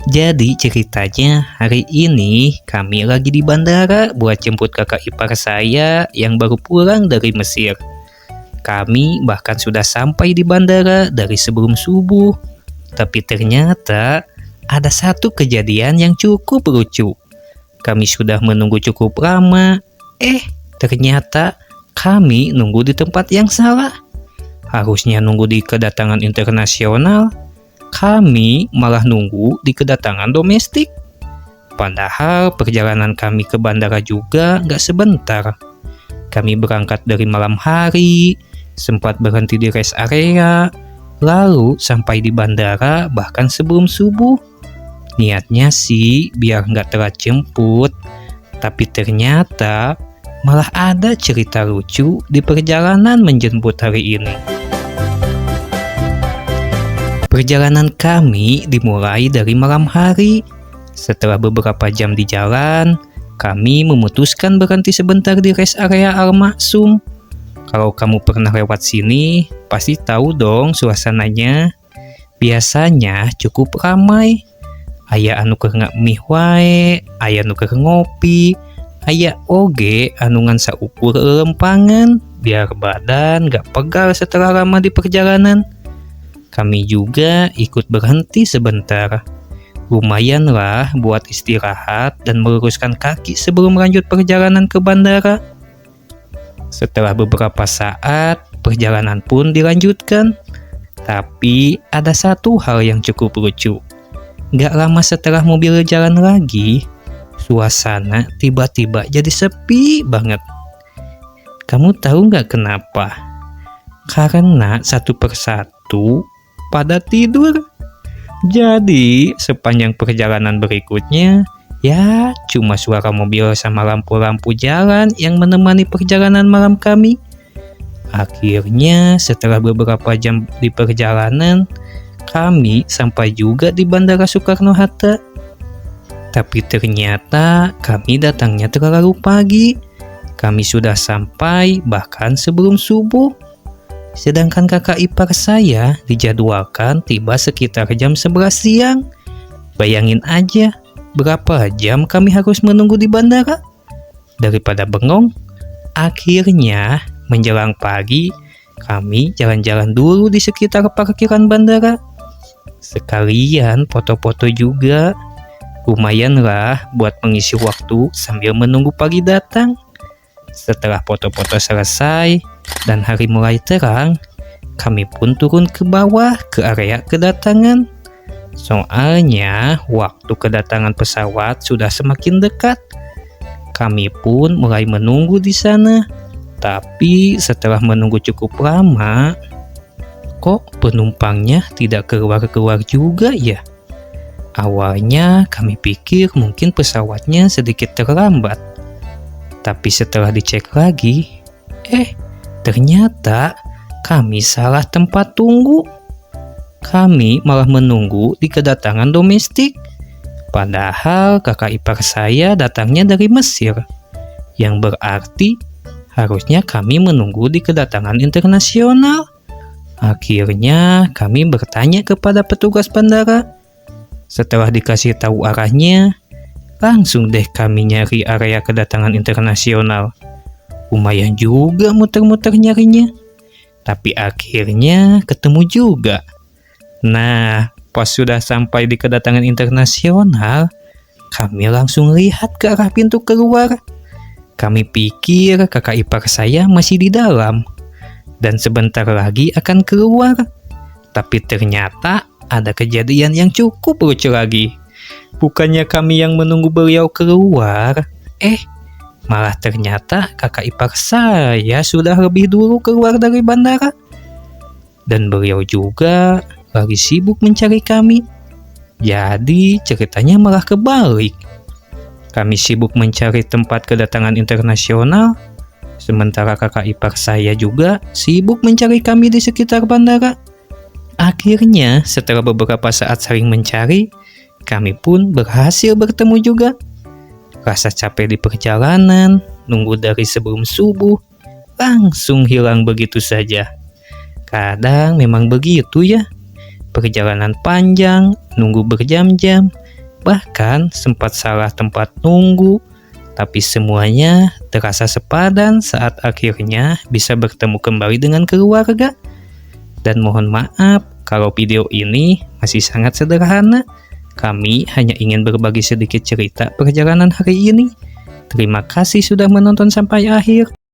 Jadi ceritanya hari ini kami lagi di bandara buat jemput kakak ipar saya yang baru pulang dari Mesir. Kami bahkan sudah sampai di bandara dari sebelum subuh. Tapi ternyata ada satu kejadian yang cukup lucu. Kami sudah menunggu cukup lama. Ternyata kami nunggu di tempat yang salah. Harusnya nunggu di kedatangan internasional. Kami malah nunggu di kedatangan domestik. Padahal perjalanan kami ke bandara juga nggak sebentar. Kami berangkat dari malam hari, sempat berhenti di rest area, lalu sampai di bandara bahkan sebelum subuh. Niatnya sih biar nggak telat jemput, tapi ternyata malah ada cerita lucu di perjalanan menjemput hari ini. Perjalanan kami dimulai dari malam hari. Setelah beberapa jam di jalan, kami memutuskan berhenti sebentar di rest area Al Maksum. Kalau kamu pernah lewat sini, pasti tahu dong suasananya. Biasanya cukup ramai. Aya anu keur ngakmih wae, aya nu keur ngopi, aya oge anu ngan saukur lempangan biar badan gak pegal setelah lama di perjalanan. Kami juga ikut berhenti sebentar. Lumayan lah buat istirahat dan meluruskan kaki sebelum lanjut perjalanan ke bandara. Setelah beberapa saat, perjalanan pun dilanjutkan. Tapi ada satu hal yang cukup lucu. Gak lama setelah mobil jalan lagi, suasana tiba-tiba jadi sepi banget. Kamu tahu gak kenapa? Karena satu persatu pada tidur. Jadi sepanjang perjalanan berikutnya, ya cuma suara mobil sama lampu-lampu jalan yang menemani perjalanan malam kami. Akhirnya setelah beberapa jam di perjalanan, kami sampai juga di Bandara Soekarno-Hatta. Tapi ternyata kami datangnya terlalu pagi. Kami sudah sampai bahkan sebelum subuh. Sedangkan kakak ipar saya dijadwalkan tiba sekitar jam 11 siang. Bayangin aja, berapa jam kami harus menunggu di bandara? Daripada bengong, akhirnya menjelang pagi, kami jalan-jalan dulu di sekitar parkiran bandara. Sekalian foto-foto juga. Lumayan lah buat mengisi waktu sambil menunggu pagi datang. Setelah foto-foto selesai dan hari mulai terang, kami pun turun ke bawah ke area kedatangan. Soalnya waktu kedatangan pesawat sudah semakin dekat. Kami pun mulai menunggu di sana. Tapi setelah menunggu cukup lama, kok penumpangnya tidak keluar-keluar juga ya? Awalnya kami pikir mungkin pesawatnya sedikit terlambat. Tapi setelah dicek lagi, ternyata kami salah tempat tunggu. Kami malah menunggu di kedatangan domestik. Padahal kakak ipar saya datangnya dari Mesir. Yang berarti harusnya kami menunggu di kedatangan internasional. Akhirnya kami bertanya kepada petugas bandara. Setelah dikasih tahu arahnya, langsung deh kami nyari area kedatangan internasional. Lumayan juga muter-muter nyarinya. Tapi akhirnya ketemu juga. Nah, pas sudah sampai di kedatangan internasional, kami langsung lihat ke arah pintu keluar. Kami pikir kakak ipar saya masih di dalam dan sebentar lagi akan keluar. Tapi ternyata ada kejadian yang cukup lucu lagi. Bukannya kami yang menunggu beliau keluar, malah ternyata kakak ipar saya sudah lebih dulu keluar dari bandara. Dan beliau juga lagi sibuk mencari kami. Jadi ceritanya malah kebalik. Kami sibuk mencari tempat kedatangan internasional, sementara kakak ipar saya juga sibuk mencari kami di sekitar bandara. Akhirnya setelah beberapa saat saling mencari, kami pun berhasil bertemu juga. Rasa capek di perjalanan, nunggu dari sebelum subuh, langsung hilang begitu saja. Kadang memang begitu ya. Perjalanan panjang, nunggu berjam-jam, Bahkan sempat salah tempat nunggu, tapi semuanya terasa sepadan saat akhirnya bisa bertemu kembali dengan keluarga. Dan mohon maaf kalau video ini masih sangat sederhana. Kami hanya ingin berbagi sedikit cerita perjalanan hari ini. Terima kasih sudah menonton sampai akhir.